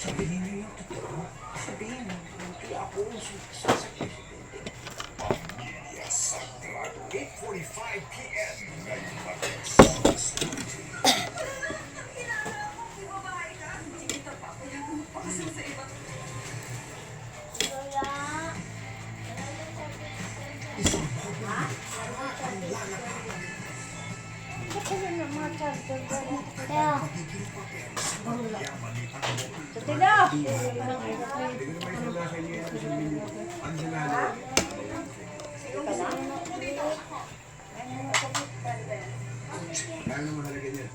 Sabihin niyo yung totoo. Sabihin mo, hindi ako ang sasakyan si Tete. Pamilya Sagrado, 8:45 p.m. Ngayon pa rin isang bago ang lalaki. Kaya, magiging papel sa pagyaman ni Panginoon. Tila! Lalo mo talaga yan.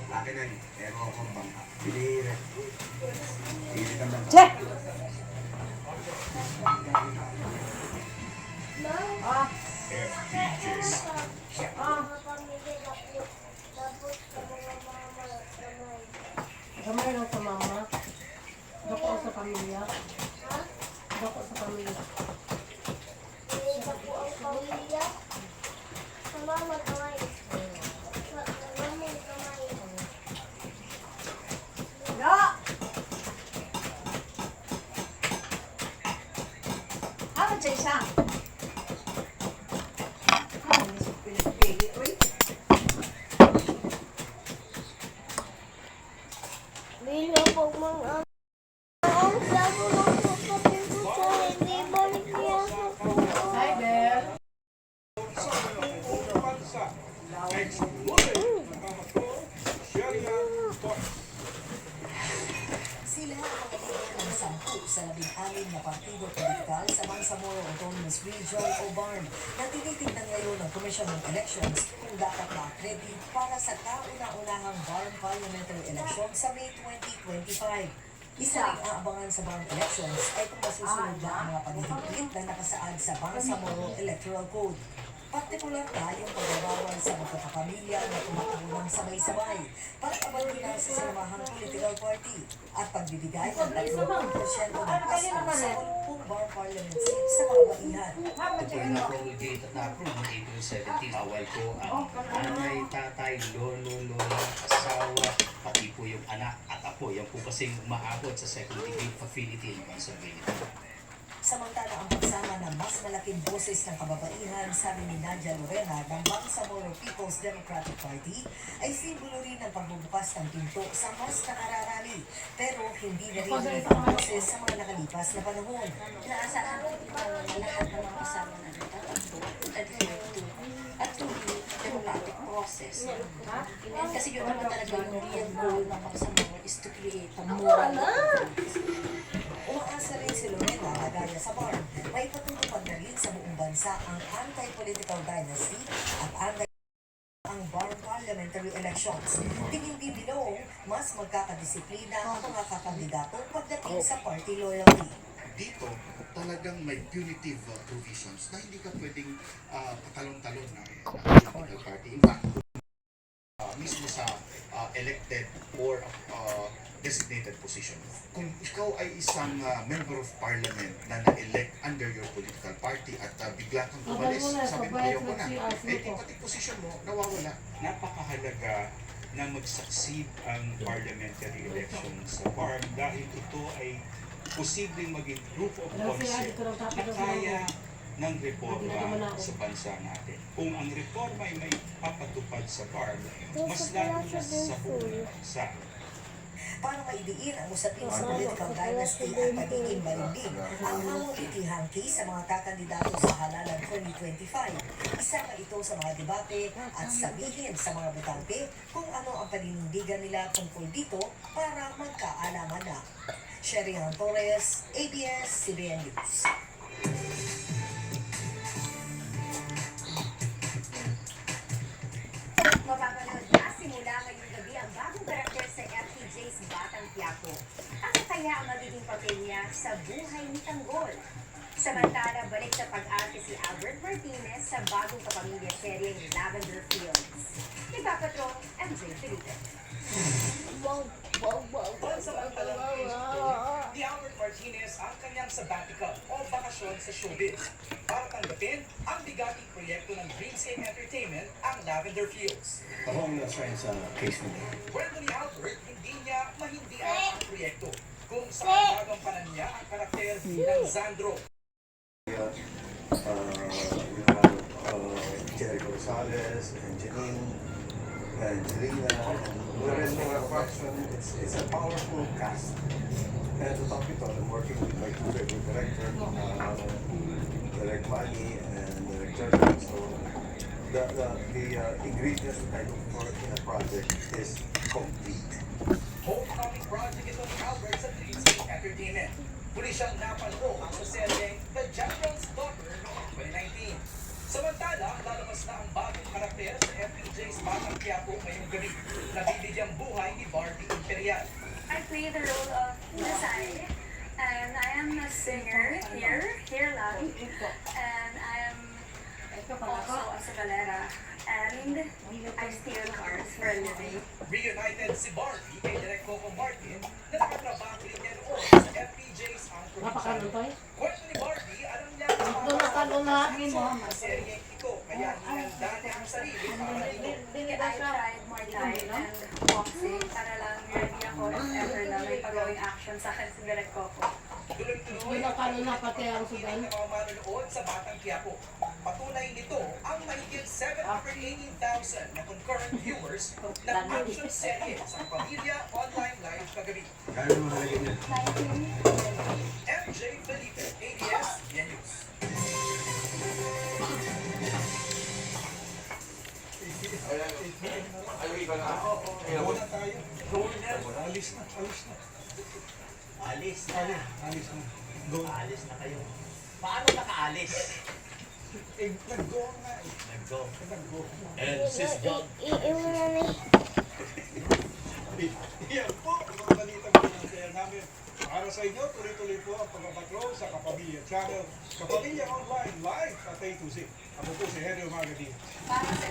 Akin na yun. Pero ako bang pinihira. Pinihira ka lang. Che! FPJs. Kamay lang sa mama. Dako sa pamilya. Dako sa pamilya. Ya! Ano siya isa? Ano siya pinipili? Uy! Bilo pag mga ang sabi ng kapatid ko sa hindi balik niya sa puso. Hi, Bel! Sila ang mga lider ng 10 sa 16 na partido politikal sa Bangsamoro Autonomous Region o BARM na tinitignan ngayon ng Commission on Elections kung dapat ma-accredit para sa kauna-unahang BARM Parliamentary Election sa May 2025. Isa ring aabangan sa BARM elections ay kung masusunod na ang mga paghihigpit na nakasaad sa Bangsamoro Electoral Code. Partikular na yung pagbabawal sa magkakapamilya na tumatakbo ng sabay-sabay, pag-abandona sa sinamahang political party, at pagbibigay ng 30% ng pasto sa 10 bar parliament seat sa mga baihan. Ito yung na-promulgate at na-approve noong April 17. Awal ko ang nanay, tatay, lolo, lola, asawa, pati po yung anak at apo. Yan po kasing umaabot sa second degree of affinity and consanguinity. Samantala ang pagsama ng mas malaking boses ng kababaihan, sabi ni Nadia Lorena ng Bangsamoro People's Democratic Party, ay simbolo rin ng pagbubukas ng pinto sa mas nakararami. Pero hindi na rin ang boses sa mga nakalipas na panahon. Inaasahan ko lahat ng mga kasama na nagtatakbo adhere to at to the democratic process. Kasi yun naman talaga yung real goal ng Bangsamoro is to create a moral Umaasa rin si Lorena na gaya sa BARM, may patutupad na rin sa buong bansa ang anti-political dynasty at ang BARM parliamentary elections. Tingin din Bilong, mas magkakadisiplina ang mga kakandidato pagdating sa party loyalty. Dito, talagang may punitive provisions na hindi ka pwedeng patalon-talon na political party. In fact, mismo sa elected or designated position. Kung ikaw ay isang member of parliament na na-elect under your political party at bigla kang umalis, sabi mo ayaw ko na, yung pati position mo, nawawala. Napakahalaga na mag-succeed ang parliamentary election sa BARM dahil ito ay posibleng maging proof of concept na kaya ng reforma sa bansa natin. Kung ang reforma ay may papatupad sa BARM, mas lalo na sa buong bansa. Paano maidiin ang usapin sa political dynasty at pagiging balimbing ang hamon itihangki sa mga kakandidato sa halalan 2025. Isama ito sa mga debate at sabihin sa mga botante kung ano ang paninindigan nila tungkol dito para magkaalaman na. Sherian Torres, ABS-CBN News. Mapapanood na simula ngayong gabi ang bagong karakter sa FPJ's Batang Tiyago. Ano kaya ang magiging papel niya sa buhay ni Tanggol? Samantala, balik sa pag-arte si Albert Martinez sa bagong kapamilya seryeng Lavender Fields. Ipapatro, MJ Felipe. Pansamantalang ni Albert Martinez ang kanyang sabbatical o bakasyon sa showbiz para tanggapin ang bigating proyekto ng Dreamscape Entertainment, ang Lavender Fields. Ako ang na-assign sa case nila. Kwento ni Albert, hindi niya mahindihan ang Sandro. Jericho Rosales, and Janine, and Jelena, and Lorenzo Fraction. It's a powerful cast. And to top it all, I'm working with my two favorite directors, Direct Manny and Direct Jordan. So the ingredients that I look for in a project is complete. Homecoming project ito ni Albert sa Dreamscape Entertainment. Muli siyang napanood sa seryeng The General's Daughter noong 2019. Samantala, lalabas na ang bagong karakter sa FPJ's Batang Quiapo ngayong gabi. Nabibigyang buhay ni Barbie Imperial. I play the role of Nasai, and I am a singer here lang, and I am also a sabalera, and I steal cars for a living. Reunited si Barbie kay Direk Coco Martin na nakatrabaho rin niya noon sa FPJ's Ang Provinciano. Kwento ni Barbie, alam niya ang seryeng ito, kaya hinanda niya ang sarili para dito. I tried Muay Thai and boxing para lang ready ako if ever na may pagawing action sa akin si Direk Coco. Tuloy-tuloy ang pagkakita ng mga manonood sa Batang Quiapo. Patunay nito ang mahigit 718,000 na concurrent viewers ng action serye sa Pamilya Online Live kagabi. Kaya naman halagay niya. MJ Felipe, ABS, Yan News. Go na tayo. Alis na. Alis na. Alis na. Go. Alis na kayo. Paano nakaalis? Nag-go nga eh. Nag-go. Nag-go. And sis Bob. Yan po, mga balita po ng kaya namin. Para sa inyo, tuloy-tuloy po ang pagbabatro sa Kapamilya Channel, Kapamilya Online Live at A to Z. Ako po si Henry Umaga Diaz. Para sa